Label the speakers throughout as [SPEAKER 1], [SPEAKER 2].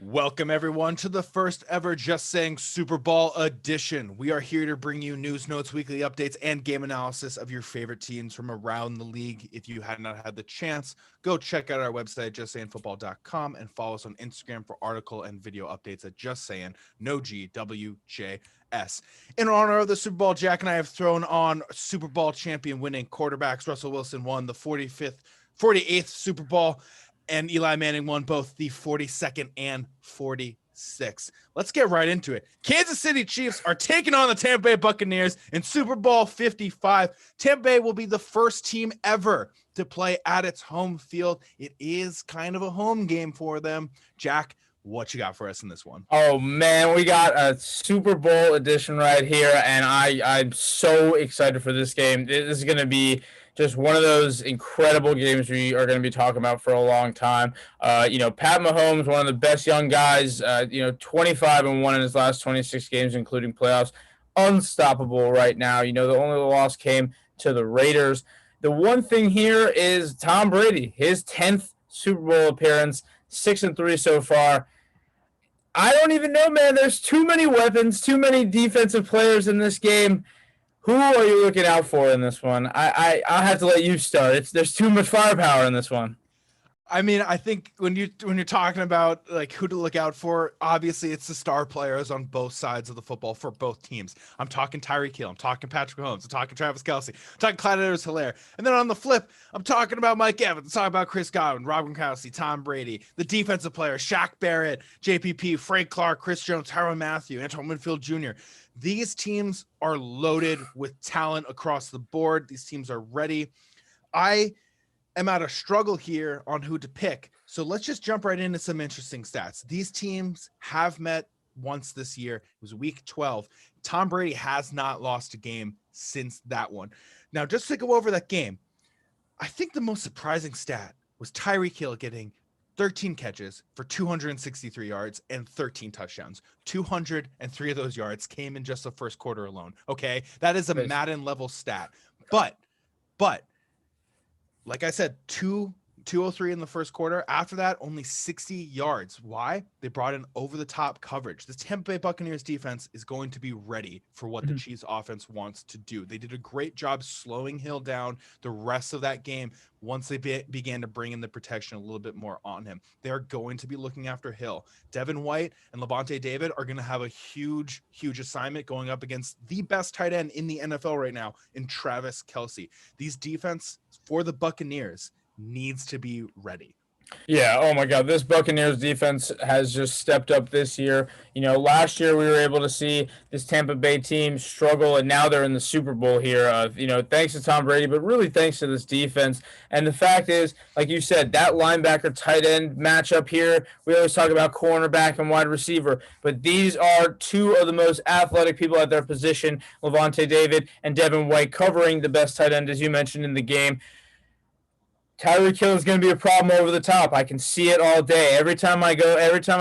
[SPEAKER 1] Welcome, everyone, to the first ever Just Saying Super Bowl edition. We are here to bring you news, notes, weekly updates, and game analysis of your favorite teams from around the league. If you had not had the chance, go check out our website, justsayingfootball.com, and follow us on Instagram for article and video updates at Just Saying, no G, WJS. In honor of the Super Bowl, Jack and I have thrown on Super Bowl champion winning quarterbacks. Russell Wilson won the 48th Super Bowl, and Eli Manning won both the 42nd and 46th. Let's get right into it. Kansas City Chiefs are taking on the Tampa Bay Buccaneers in Super Bowl 55. Tampa Bay will be the first team ever to play at its home field. It is kind of a home game for them. Jack, what you got for us in this one?
[SPEAKER 2] Oh, man, we got a Super Bowl edition right here, and I'm so excited for this game. This is going to be just one of those incredible games we are going to be talking about for a long time. Pat Mahomes, one of the best young guys, 25-1 in his last 26 games, including playoffs. Unstoppable right now. The only loss came to the Raiders. The one thing here is Tom Brady, his 10th Super Bowl appearance, 6-3 so far. I don't even know, man. There's too many weapons, too many defensive players in this game. Who are you looking out for in this one? I'll have to let you start. There's too much firepower in this one.
[SPEAKER 1] I mean, I think when you're talking about like who to look out for, obviously it's the star players on both sides of the football for both teams. I'm talking Tyreek Hill, I'm talking Patrick Mahomes, I'm talking Travis Kelce, I'm talking Clyde Edwards-Helaire. And then on the flip, I'm talking about Mike Evans, I'm talking about Chris Godwin, Rob Gronkowski, Tom Brady, the defensive players, Shaq Barrett, JPP, Frank Clark, Chris Jones, Tyrann Mathieu, Antoine Winfield Jr. These teams are loaded with talent across the board. These teams are ready. I am at a struggle here on who to pick. So let's just jump right into some interesting stats. These teams have met once this year. It was week 12. Tom Brady has not lost a game since that one. Now, just to go over that game, I think the most surprising stat was Tyreek Hill getting 13 catches for 263 yards and 13 touchdowns. 203 of those yards came in just the first quarter alone. Okay, that is a Madden level stat. But like I said, 203 in the first quarter. After that, only 60 yards. Why? They brought in over-the-top coverage. The Tampa Bay Buccaneers defense is going to be ready for what the Chiefs offense wants to do. They did a great job slowing Hill down the rest of that game once they began to bring in the protection a little bit more on him. They're going to be looking after Hill. Devin White and Levante David are going to have a huge assignment going up against the best tight end in the NFL right now in Travis Kelce. These defense for the Buccaneers needs to be ready.
[SPEAKER 2] Yeah, oh my God, this Buccaneers defense has just stepped up this year. Last year we were able to see this Tampa Bay team struggle, and now they're in the Super Bowl here. Thanks to Tom Brady, but really thanks to this defense. And the fact is, like you said, that linebacker tight end matchup here, we always talk about cornerback and wide receiver, but these are two of the most athletic people at their position, Levante David and Devin White, covering the best tight end, as you mentioned, in the game. Tyreek Hill is going to be a problem over the top. I can see it all day. Every time I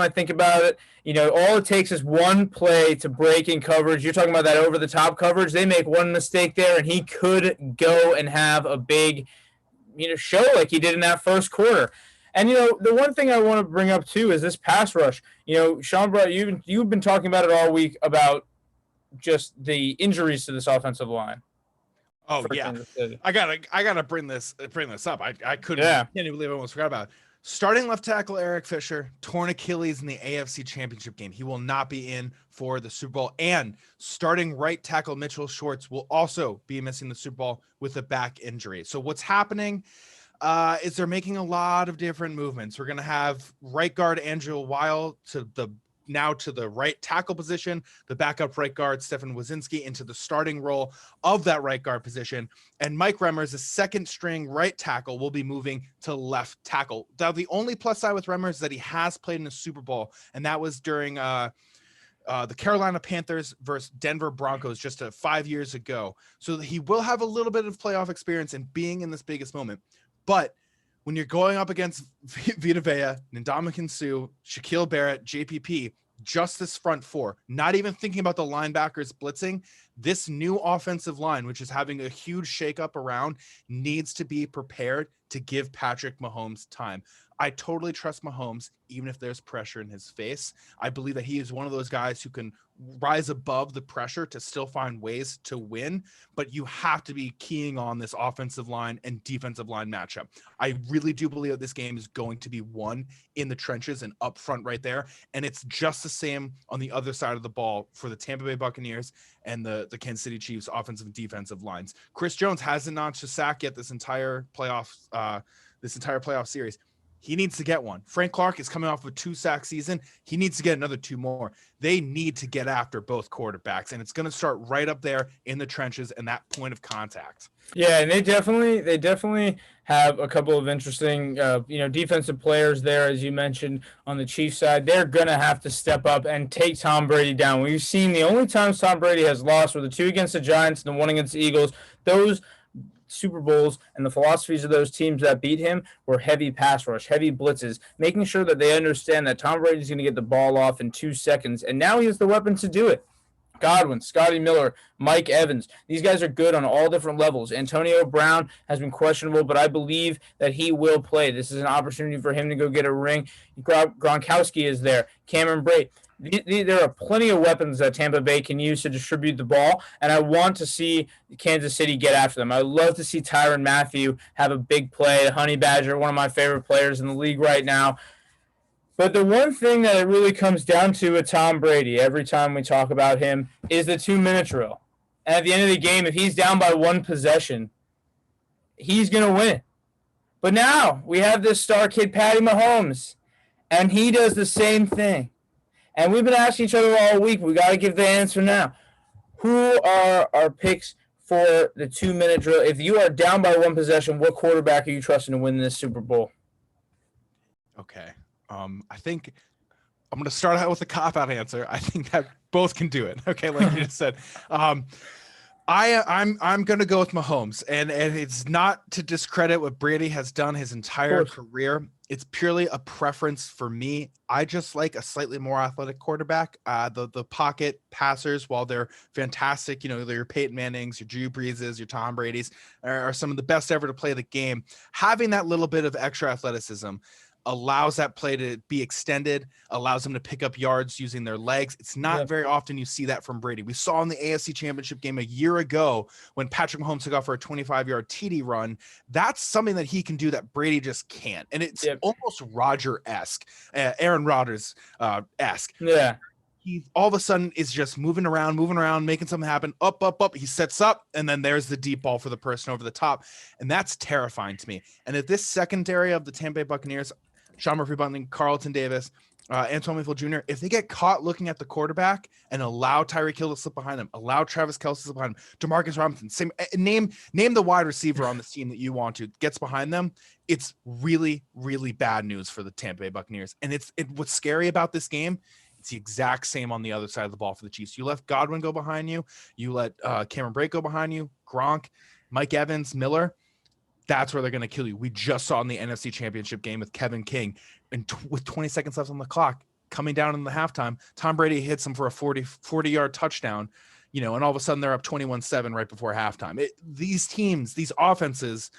[SPEAKER 2] think about it, all it takes is one play to break in coverage. You're talking about that over the top coverage. They make one mistake there, and he could go and have a big, show like he did in that first quarter. And, the one thing I want to bring up, too, is this pass rush. Sean, bro, you've been talking about it all week about just the injuries to this offensive line.
[SPEAKER 1] Oh yeah, I gotta bring this up. I can't even believe I almost forgot about it. Starting left tackle Eric Fisher torn Achilles in the AFC Championship game. He will not be in for the Super Bowl. And starting right tackle Mitchell Schwartz will also be missing the Super Bowl with a back injury. So what's happening is they're making a lot of different movements. We're gonna have right guard Andrew Weil to the right tackle position, the backup right guard, Stefan Wazinski, into the starting role of that right guard position. And Mike Remmers, the second string right tackle, will be moving to left tackle. Now, the only plus side with Remmers is that he has played in a Super Bowl, and that was during the Carolina Panthers versus Denver Broncos just 5 years ago. So he will have a little bit of playoff experience in being in this biggest moment. But when you're going up against Vita Vea, Ndamukong Suh, Shaquille Barrett, JPP, just this front four, not even thinking about the linebackers blitzing, this new offensive line, which is having a huge shakeup around, needs to be prepared to give Patrick Mahomes time. I totally trust Mahomes, even if there's pressure in his face. I believe that he is one of those guys who can rise above the pressure to still find ways to win, but you have to be keying on this offensive line and defensive line matchup. I really do believe that this game is going to be won in the trenches and up front right there. And it's just the same on the other side of the ball for the Tampa Bay Buccaneers and the Kansas City Chiefs offensive and defensive lines. Chris Jones hasn't notched a sack yet this entire playoff series. He needs to get one. Frank Clark is coming off of a 2-sack season. He needs to get another 2 more. They need to get after both quarterbacks, and it's going to start right up there in the trenches and that point of contact.
[SPEAKER 2] Yeah, and they definitely have a couple of interesting, defensive players there, as you mentioned on the Chiefs side. They're going to have to step up and take Tom Brady down. We've seen the only times Tom Brady has lost were the 2 against the Giants and the 1 against the Eagles. Those Super Bowls and the philosophies of those teams that beat him were heavy pass rush, heavy blitzes, making sure that they understand that Tom Brady is going to get the ball off in 2 seconds, and now he has the weapon to do it. Godwin, Scotty Miller, Mike Evans. These guys are good on all different levels. Antonio Brown has been questionable, but I believe that he will play. This is an opportunity for him to go get a ring. Gronkowski is there. Cameron Brate. There are plenty of weapons that Tampa Bay can use to distribute the ball, and I want to see Kansas City get after them. I would love to see Tyrann Mathieu have a big play. Honey Badger, one of my favorite players in the league right now. But the one thing that it really comes down to with Tom Brady every time we talk about him is the 2-minute drill. And at the end of the game, if he's down by 1 possession, he's going to win. But now we have this star kid, Patty Mahomes, and he does the same thing. And we've been asking each other all week. We got to give the answer now. Who are our picks for the 2-minute drill? If you are down by 1 possession, what quarterback are you trusting to win this Super Bowl?
[SPEAKER 1] Okay. I think I'm going to start out with a cop-out answer. I think that both can do it. Okay, like you just said. I'm going to go with Mahomes, and it's not to discredit what Brady has done his entire career. It's purely a preference for me. I just like a slightly more athletic quarterback. The pocket passers, while they're fantastic, your Peyton Mannings, your Drew Breeses, your Tom Brady's are some of the best ever to play the game. Having that little bit of extra athleticism allows that play to be extended, allows them to pick up yards using their legs. It's not very often you see that from Brady. We saw in the AFC Championship game a year ago when Patrick Mahomes took off for a 25-yard TD run. That's something that he can do that Brady just can't. And it's almost Rodgers-esque, Aaron Rodgers-esque.
[SPEAKER 2] Yeah.
[SPEAKER 1] He all of a sudden is just moving around, making something happen, up. He sets up, and then there's the deep ball for the person over the top. And that's terrifying to me. And at this secondary of the Tampa Bay Buccaneers, Sean Murphy-Bunting, Carlton Davis, Antoine Winfield Jr., if they get caught looking at the quarterback and allow Tyreek Hill to slip behind them, allow Travis Kelce to slip behind them, Demarcus Robinson, name the wide receiver on the team that you want to, gets behind them, it's really, really bad news for the Tampa Bay Buccaneers. And what's scary about this game, it's the exact same on the other side of the ball for the Chiefs. You let Godwin go behind you. You let Cameron Brate go behind you, Gronk, Mike Evans, Miller. That's where they're going to kill you. We just saw in the NFC Championship game with Kevin King, and with 20 seconds left on the clock, coming down in the halftime, Tom Brady hits him for a 40-yard touchdown, and all of a sudden they're up 21-7 right before halftime. These teams, these offenses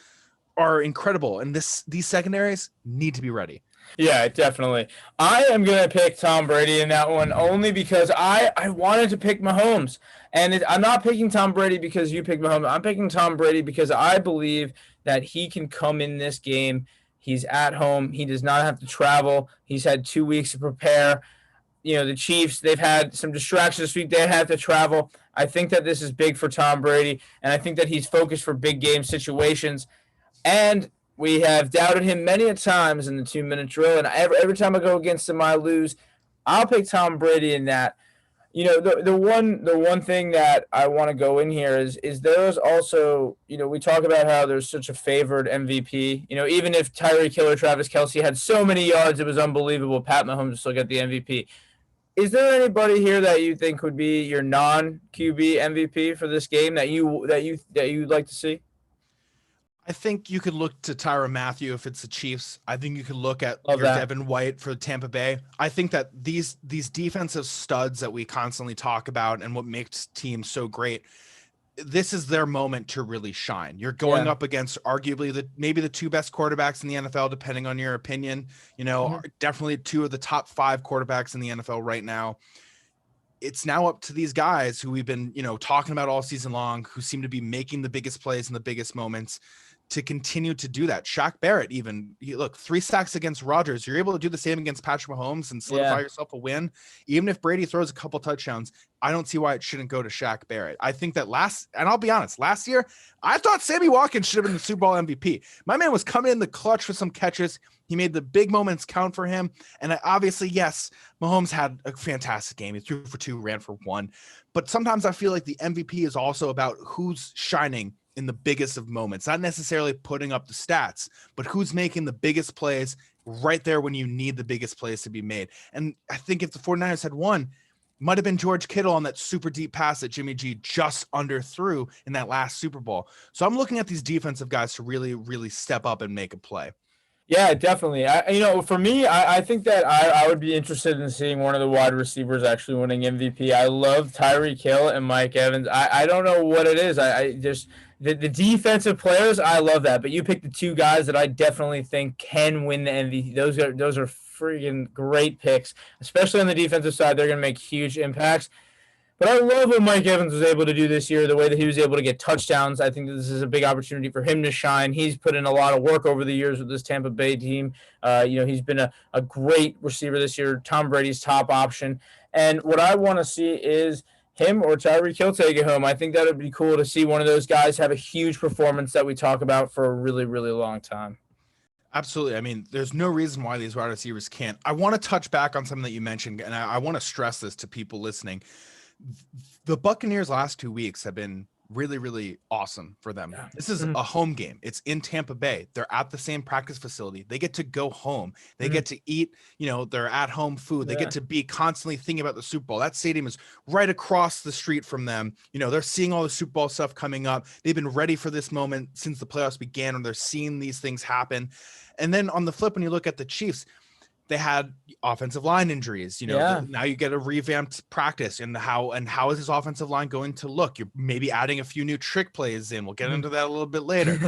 [SPEAKER 1] are incredible, and these secondaries need to be ready.
[SPEAKER 2] Yeah, definitely. I am going to pick Tom Brady in that one only because I wanted to pick Mahomes. And I'm not picking Tom Brady because you picked Mahomes. I'm picking Tom Brady because I believe that he can come in this game. He's at home. He does not have to travel. He's had 2 weeks to prepare. The Chiefs, they've had some distractions this week. They have to travel. I think that this is big for Tom Brady, and I think that he's focused for big game situations. And we have doubted him many a times in the 2-minute drill, and every time I go against him, I lose. I'll pick Tom Brady in that. The one thing that I want to go in here is there's also, we talk about how there's such a favored MVP. Even if Tyreek Hill or Travis Kelce had so many yards, it was unbelievable. Pat Mahomes will still get the MVP. Is there anybody here that you think would be your non-QB MVP for this game that you'd like to see?
[SPEAKER 1] I think you could look to Tyrann Mathieu if it's the Chiefs. I think you could look at Devin White for Tampa Bay. I think that these defensive studs that we constantly talk about and what makes teams so great, this is their moment to really shine. You're going up against arguably maybe the two best quarterbacks in the NFL, depending on your opinion. Definitely two of the top 5 quarterbacks in the NFL right now. It's now up to these guys who we've been, talking about all season long, who seem to be making the biggest plays in the biggest moments, to continue to do that. Shaq Barrett, look, 3 sacks against Rodgers. You're able to do the same against Patrick Mahomes and solidify yourself a win. Even if Brady throws a couple touchdowns, I don't see why it shouldn't go to Shaq Barrett. I think that and I'll be honest, last year, I thought Sammy Watkins should have been the Super Bowl MVP. My man was coming in the clutch for some catches. He made the big moments count for him. And obviously, yes, Mahomes had a fantastic game. He threw for 2, ran for 1. But sometimes I feel like the MVP is also about who's shining in the biggest of moments, not necessarily putting up the stats, but who's making the biggest plays right there when you need the biggest plays to be made. And I think if the 49ers had won, might have been George Kittle on that super deep pass that Jimmy G just underthrew in that last Super Bowl. So I'm looking at these defensive guys to really, really step up and make a play.
[SPEAKER 2] Yeah, definitely. For me, I think that I would be interested in seeing one of the wide receivers actually winning MVP. I love Tyreek Hill and Mike Evans. I don't know what it is. I just the defensive players, I love that. But you picked the 2 guys that I definitely think can win the MVP. Those are freaking great picks, especially on the defensive side. They're going to make huge impacts. But I love what Mike Evans was able to do this year, the way that he was able to get touchdowns. I think this is a big opportunity for him to shine. He's put in a lot of work over the years with this Tampa Bay team. He's been a great receiver this year, Tom Brady's top option. And what I want to see is him or Tyreek Hill take it home. I think that would be cool to see one of those guys have a huge performance that we talk about for a really, really long time.
[SPEAKER 1] Absolutely. I mean, there's no reason why these wide receivers can't. I want to touch back on something that you mentioned, and I want to stress this to people listening. The Buccaneers' last 2 weeks have been really, really awesome for them. Yeah. This is a home game. It's in Tampa Bay. They're at the same practice facility. They get to go home. They get to eat, their at-home food. They get to be constantly thinking about the Super Bowl. That stadium is right across the street from them. They're seeing all the Super Bowl stuff coming up. They've been ready for this moment since the playoffs began, and they're seeing these things happen. And then on the flip, when you look at the Chiefs, they had offensive line injuries. Now you get a revamped practice, and how is this offensive line going to look? You're maybe adding a few new trick plays in. We'll get into that a little bit later.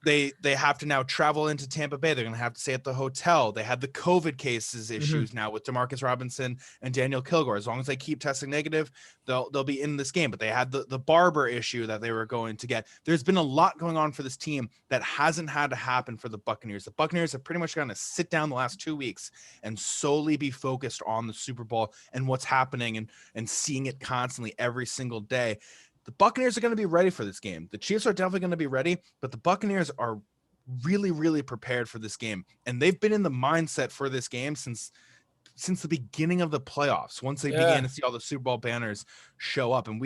[SPEAKER 1] They have to now travel into Tampa Bay. They're going to have to stay at the hotel. They had the COVID cases issues now with Demarcus Robinson and Daniel Kilgore. As long as they keep testing negative, they'll be in this game. But they had the barber issue that they were going to get. There's been a lot going on for this team that hasn't had to happen for the Buccaneers. The Buccaneers have pretty much gotten to sit down the last 2 weeks and solely be focused on the Super Bowl and what's happening and seeing it constantly every single day. The Buccaneers are going to be ready for this game. The Chiefs are definitely going to be ready, but the Buccaneers are really, really prepared for this game. And they've been in the mindset for this game since the beginning of the playoffs, once they began to see all the Super Bowl banners show up. And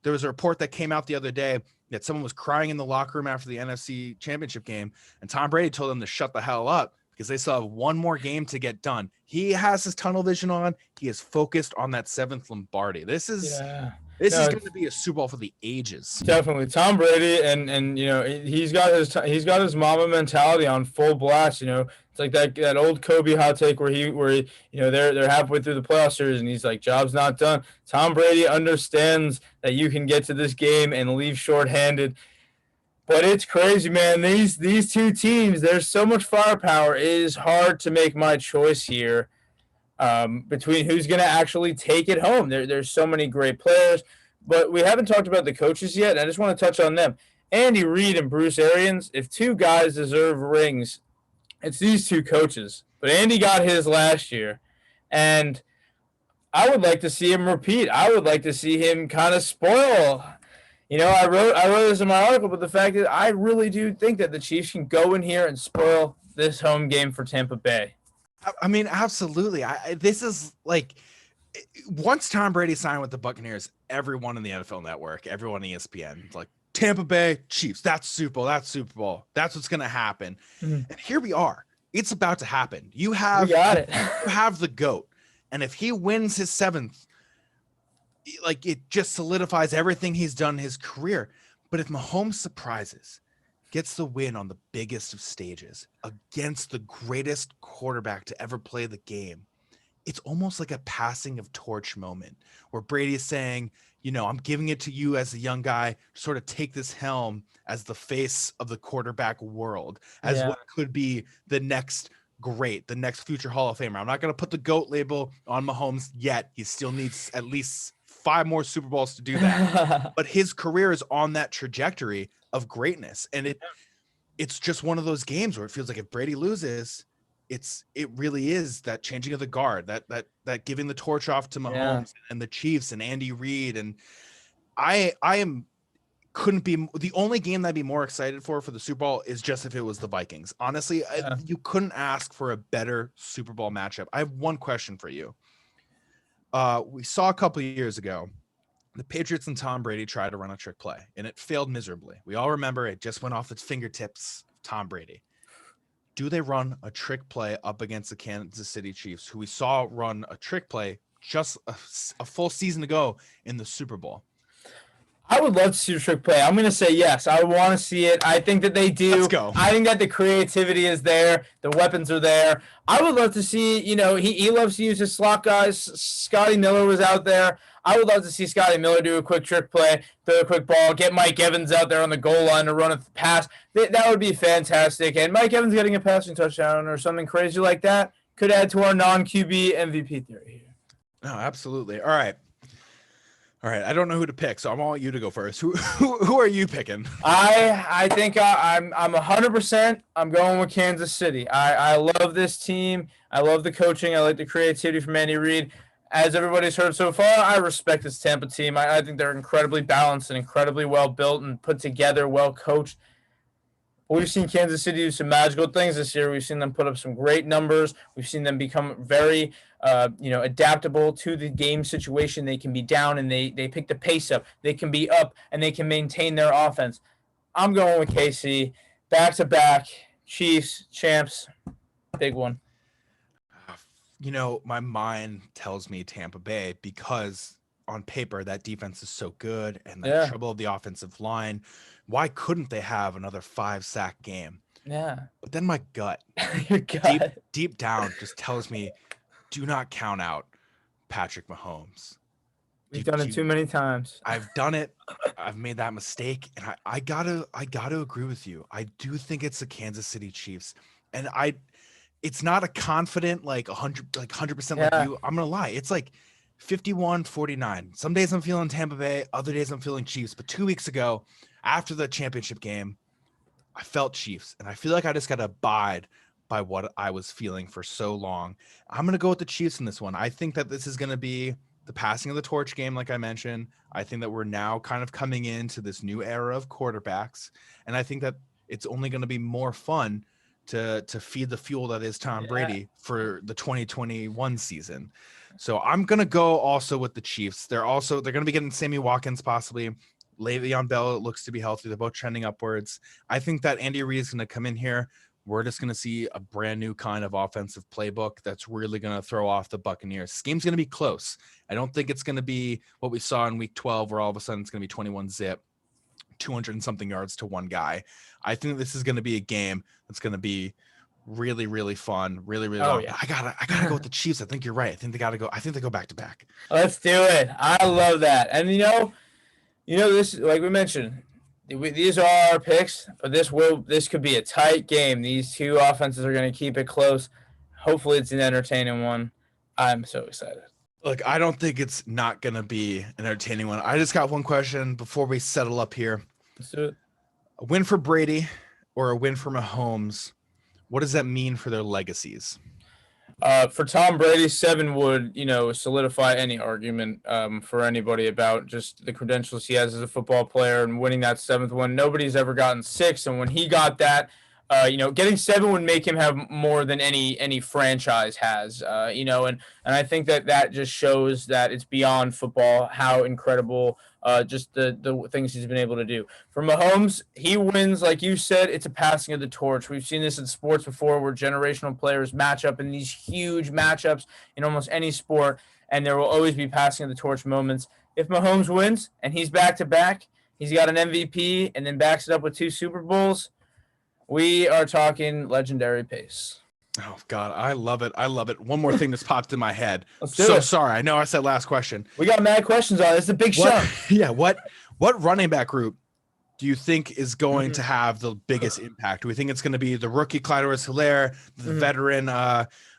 [SPEAKER 1] there was a report that came out the other day that someone was crying in the locker room after the NFC Championship game, and Tom Brady told them to shut the hell up because they still have one more game to get done. He has his tunnel vision on. He is focused on that 7th Lombardi. This is going to be a Super Bowl for the ages.
[SPEAKER 2] Definitely, Tom Brady, and he's got his mama mentality on full blast. It's like that old Kobe hot take where he they're halfway through the playoff series and he's like, job's not done. Tom Brady understands that you can get to this game and leave shorthanded. But it's crazy, man. These 2 teams, there's so much firepower. It is hard to make my choice here between who's going to actually take it home. There's so many great players, but we haven't talked about the coaches yet. I just want to touch on them. Andy Reid and Bruce Arians, if 2 guys deserve rings, it's these 2 coaches. But Andy got his last year, and I would like to see him repeat. I would like to see him kind of spoil. I wrote this in my article, but the fact is I really do think that the Chiefs can go in here and spoil this home game for Tampa Bay.
[SPEAKER 1] I mean, absolutely. This is like, once Tom Brady signed with the Buccaneers, everyone in the NFL Network, everyone on ESPN, like, Tampa Bay Chiefs, that's Super Bowl. That's what's going to happen. And here we are. It's about to happen. You have the GOAT. And if he wins his 7th, like, it just solidifies everything he's done in his career. But if Mahomes surprises, gets the win on the biggest of stages against the greatest quarterback to ever play the game, it's almost like a passing of torch moment where Brady is saying, I'm giving it to you as a young guy, sort of take this helm as the face of the quarterback world, as what could be the next great, the next future Hall of Famer. I'm not going to put the GOAT label on Mahomes yet. He still needs at least 5 more Super Bowls to do that. But his career is on that trajectory of greatness. And it's just one of those games where it feels like if Brady loses, it really is that changing of the guard, that giving the torch off to Mahomes and the Chiefs and Andy Reid. And couldn't be the only game that I'd be more excited for the Super Bowl is just if it was the Vikings. Honestly, you couldn't ask for a better Super Bowl matchup. I have one question for you. We saw a couple of years ago, the Patriots and Tom Brady tried to run a trick play, and it failed miserably. We all remember it just went off the fingertips of Tom Brady. Do they run a trick play up against the Kansas City Chiefs, who we saw run a trick play just a full season ago in the Super Bowl?
[SPEAKER 2] I would love to see a trick play. I'm going to say yes. I want to see it. I think that they do.
[SPEAKER 1] Let's go.
[SPEAKER 2] I think that the creativity is there. The weapons are there. I would love to see, he loves to use his slot guys. Scotty Miller was out there. I would love to see Scotty Miller do a quick trick play, throw a quick ball, get Mike Evans out there on the goal line to run a pass. That would be fantastic. And Mike Evans getting a passing touchdown or something crazy like that could add to our non-QB MVP theory here.
[SPEAKER 1] No, absolutely. All right. I don't know who to pick, so I want you to go first. Who are you picking?
[SPEAKER 2] I think I'm 100%. I'm going with Kansas City. I love this team. I love the coaching. I like the creativity from Andy Reid. As everybody's heard so far, I respect this Tampa team. I think they're incredibly balanced and incredibly well built and put together, well coached. We've seen Kansas City do some magical things this year. We've seen them put up some great numbers. We've seen them become very, adaptable to the game situation. They can be down and they pick the pace up. They can be up and they can maintain their offense. I'm going with KC. Back-to-back, Chiefs, champs, big one.
[SPEAKER 1] My mind tells me Tampa Bay because on paper that defense is so good and the trouble of the offensive line. Why couldn't they have another 5-sack game?
[SPEAKER 2] Yeah.
[SPEAKER 1] But then my gut, deep down, just tells me, do not count out Patrick Mahomes.
[SPEAKER 2] We've done it too many times.
[SPEAKER 1] I've done it. I've made that mistake, and I gotta agree with you. I do think it's the Kansas City Chiefs, and it's not a confident 100% like you. I'm gonna lie. It's like 51-49. Some days I'm feeling Tampa Bay, other days I'm feeling Chiefs. But 2 weeks ago, after the championship game, I felt Chiefs, and I feel like I just got to abide by what I was feeling for so long. I'm going to go with the Chiefs in this one. I think that this is going to be the passing of the torch game, like I mentioned. I think that we're now kind of coming into this new era of quarterbacks, and I think that it's only going to be more fun to feed the fuel that is Tom Brady for the 2021 season. So I'm going to go also with the Chiefs. They're going to be getting Sammy Watkins possibly. Le'Veon Bell looks to be healthy. They're both trending upwards. I think that Andy Reid is going to come in here. We're just going to see a brand new kind of offensive playbook that's really going to throw off the Buccaneers. This game's going to be close. I don't think it's going to be what we saw in week 12 where all of a sudden it's going to be 21-zip, 200 and something yards to one guy. I think this is going to be a game that's going to be really, really fun. Really, really long. Yeah. I gotta go with the Chiefs. I think you're right. I think they go back to back.
[SPEAKER 2] Let's do it. I love that. And this, like we mentioned, these are our picks, but this could be a tight game. These two offenses are going to keep it close. Hopefully it's an entertaining one. I'm so excited.
[SPEAKER 1] Look, I don't think it's not going to be an entertaining one. I just got one question before we settle up here.
[SPEAKER 2] Let's do it.
[SPEAKER 1] A win for Brady or a win for Mahomes, what does that mean for their legacies?
[SPEAKER 2] For Tom Brady, 7 would, solidify any argument for anybody about just the credentials he has as a football player and winning that 7th one. Nobody's ever gotten 6, and when he got that, getting 7 would make him have more than any franchise has. And I think that just shows that it's beyond football how incredible just the things he's been able to do. For Mahomes, he wins, like you said, it's a passing of the torch. We've seen this in sports before where generational players match up in these huge matchups in almost any sport, and there will always be passing of the torch moments. If Mahomes wins and he's back-to-back, he's got an MVP and then backs it up with 2 Super Bowls, we are talking legendary pace.
[SPEAKER 1] Oh God, I love it. I love it. One more thing that's popped in my head.
[SPEAKER 2] Let's do it.
[SPEAKER 1] Sorry. I know I said last question.
[SPEAKER 2] We got mad questions on it. It's a big show.
[SPEAKER 1] Yeah. What running back group do you think is going to have the biggest impact? Do we think it's going to be the rookie Clyde Edwards-Helaire, the veteran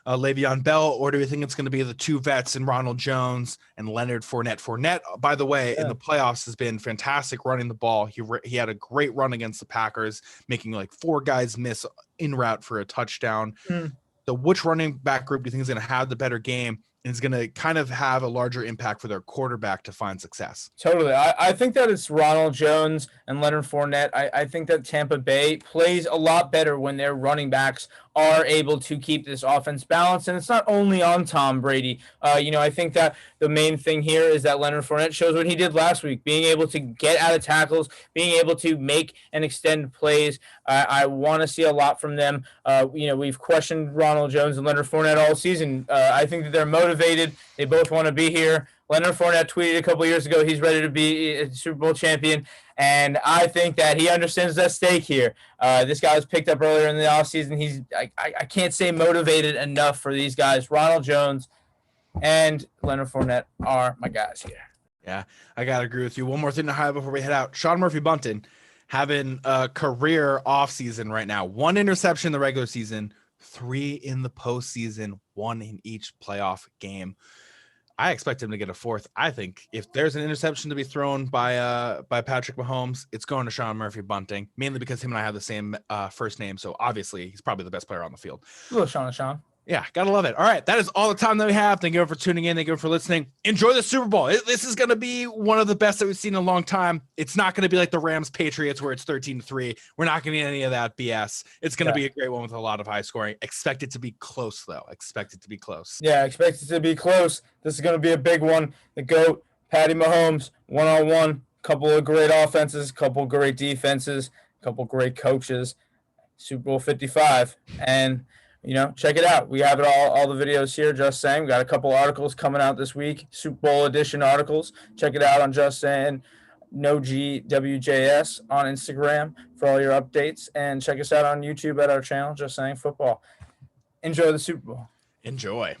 [SPEAKER 1] Le'Veon Bell, or do we think it's going to be the two vets in Ronald Jones and Leonard Fournette? Fournette, by the way, in the playoffs has been fantastic running the ball. He had a great run against the Packers, making like 4 guys miss en route for a touchdown. So which running back group do you think is going to have the better game and is going to kind of have a larger impact for their quarterback to find success?
[SPEAKER 2] Totally. I think that it's Ronald Jones and Leonard Fournette. I think that Tampa Bay plays a lot better when their running backs are able to keep this offense balanced. And it's not only on Tom Brady. I think that the main thing here is that Leonard Fournette shows what he did last week, being able to get out of tackles, being able to make and extend plays. I want to see a lot from them. We've questioned Ronald Jones and Leonard Fournette all season. I think that they're motivated. They both want to be here. Leonard Fournette tweeted a couple years ago he's ready to be a Super Bowl champion, and I think that he understands that stake here. This guy was picked up earlier in the offseason. I can't say motivated enough for these guys. Ronald Jones and Leonard Fournette are my guys here.
[SPEAKER 1] Yeah, I got to agree with you. One more thing to highlight before we head out. Sean Murphy-Bunting having a career offseason right now. 1 interception in the regular season, 3 in the postseason, 1 in each playoff game. I expect him to get a 4th. I think if there's an interception to be thrown by Patrick Mahomes, it's going to Sean Murphy-Bunting, mainly because him and I have the same first name. So obviously he's probably the best player on the field.
[SPEAKER 2] Hello, Sean.
[SPEAKER 1] Yeah, gotta love it. All right, that is all the time that we have. Thank you for tuning in. Thank you for listening. Enjoy the Super Bowl. This is going to be one of the best that we've seen in a long time. It's not going to be like the Rams-Patriots where it's 13-3. We're not going to get any of that BS. It's going to be a great one with a lot of high scoring. Expect it to be close, though. Expect it to be close.
[SPEAKER 2] Yeah, expect it to be close. This is going to be a big one. The GOAT, Patty Mahomes, one-on-one. Couple of great offenses, couple great defenses, couple great coaches. Super Bowl 55. And check it out. We have it all the videos here, Just Saying. We got a couple articles coming out this week, Super Bowl edition articles. Check it out on Just Saying, no GWJS on Instagram for all your updates. And check us out on YouTube at our channel, Just Saying Football. Enjoy the Super Bowl.
[SPEAKER 1] Enjoy.